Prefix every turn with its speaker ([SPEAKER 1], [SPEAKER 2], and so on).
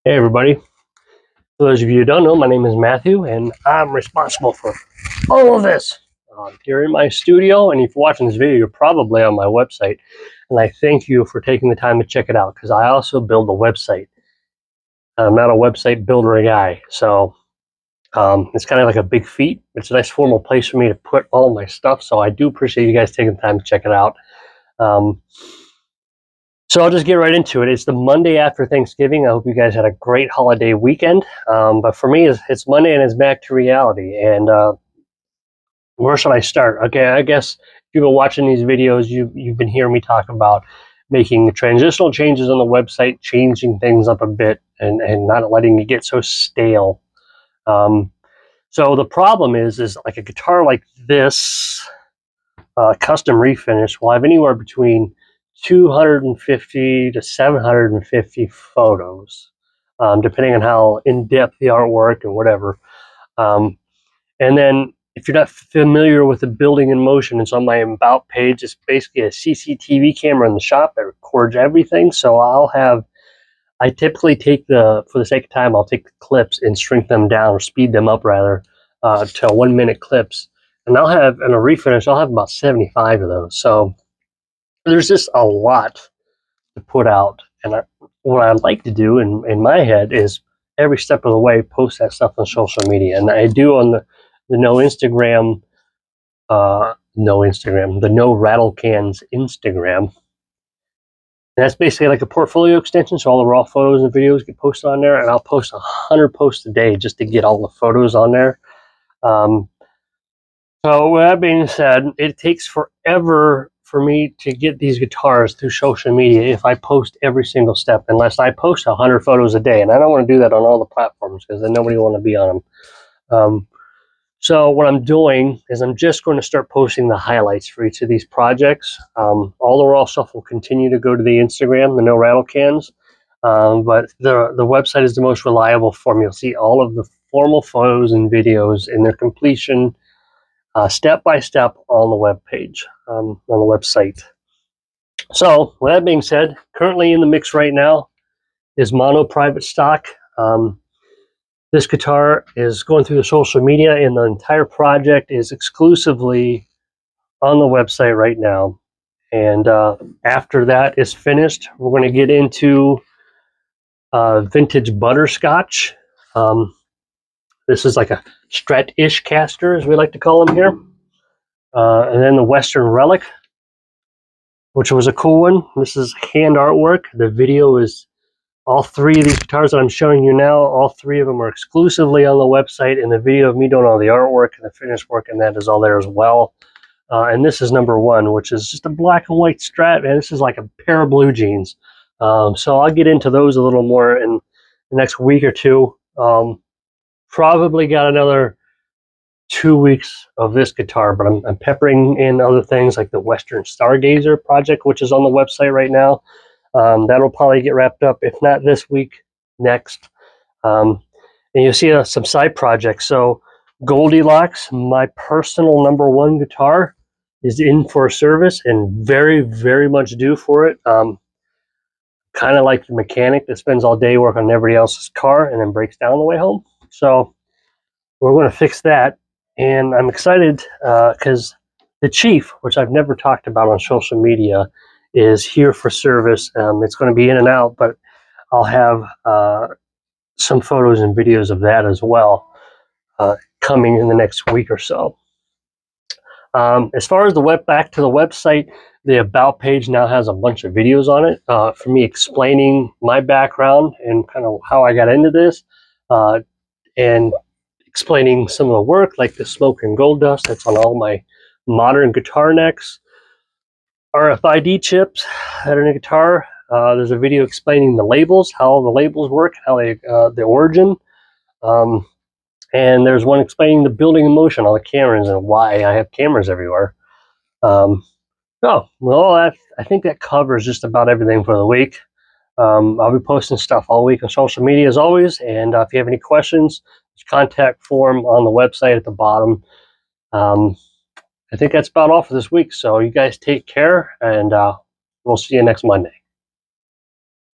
[SPEAKER 1] Hey everybody, for those of you who don't know, my name is Matthew and I'm responsible for all of this. You're in my studio, and if you're watching this video, you're probably on my website, and I thank you for taking the time to check it out because I also build a website. I'm not a website builder guy, so it's kind of like a big feat. It's a nice formal place for me to put all my stuff, so I do appreciate you guys taking the time to check it out. So I'll just get right into it. It's the Monday after Thanksgiving. I hope you guys had a great holiday weekend. But for me, it's Monday and it's back to reality. And where should I start? Okay, I guess if you've been watching these videos, you've been hearing me talk about making transitional changes on the website, changing things up a bit, and not letting it get so stale. So the problem is like a guitar like this, custom refinish, will have anywhere between 250 to 750 photos, depending on how in-depth the artwork and whatever. And then if you're not familiar with the building in motion, it's on my about page. It's basically a CCTV camera in the shop that records everything. So I typically take for the sake of time, I'll take the clips and shrink them down, or speed them up rather, to 1 minute clips. And in a refinish, I'll have about 75 of those. So there's just a lot to put out. And what I like to do in my head is every step of the way post that stuff on social media. And I do on the the No Rattlecans Instagram. And that's basically like a portfolio extension. So all the raw photos and videos get posted on there. And I'll post 100 posts a day just to get all the photos on there. So with that being said, it takes forever for me to get these guitars through social media if I post every single step, unless I post 100 photos a day. And I don't want to do that on all the platforms because then nobody will want to be on them. So what I'm doing is I'm just going to start posting the highlights for each of these projects. All the raw stuff will continue to go to the Instagram, the No Rattlecans. But the website is the most reliable form. You'll see all of the formal photos and videos in their completion, step by step on the web page, on the website. So with that being said, currently in the mix right now is mono private stock. This guitar is going through the social media, and the entire project is exclusively on the website right now. And after that is finished, we're going to get into vintage butterscotch. This is like a Strat-ish caster, as we like to call them here. And then the Western Relic, which was a cool one. This is hand artwork. The video is all three of these guitars that I'm showing you now. All three of them are exclusively on the website, and the video of me doing all the artwork and the finished work and that is all there as well. And this is number one, which is just a black and white Strat. Man, this is like a pair of blue jeans. So I'll get into those a little more in the next week or two. Probably got another 2 weeks of this guitar, but I'm peppering in other things like the Western Stargazer project, which is on the website right now. That'll probably get wrapped up, if not this week, next. And you'll see some side projects. So Goldilocks, my personal number one guitar, is in for a service and very, very much due for it. Kind of like the mechanic that spends all day working on everybody else's car and then breaks down on the way home. So we're going to fix that. And I'm excited because the Chief, which I've never talked about on social media, is here for service. It's going to be in and out, but I'll have some photos and videos of that as well coming in the next week or so. As far as back to the website, the About page now has a bunch of videos on it for me explaining my background and kind of how I got into this, and explaining some of the work, like the smoke and gold dust that's on all my modern guitar necks, RFID chips that are in a guitar. There's a video explaining the labels, how the labels work, how they the origin. And there's one explaining the building in motion, all the cameras, and why I have cameras everywhere. I think that covers just about everything for the week. I'll be posting stuff all week on social media as always, and if you have any questions, there's a contact form on the website at the bottom. I think that's about all for this week, so you guys take care, and we'll see you next Monday.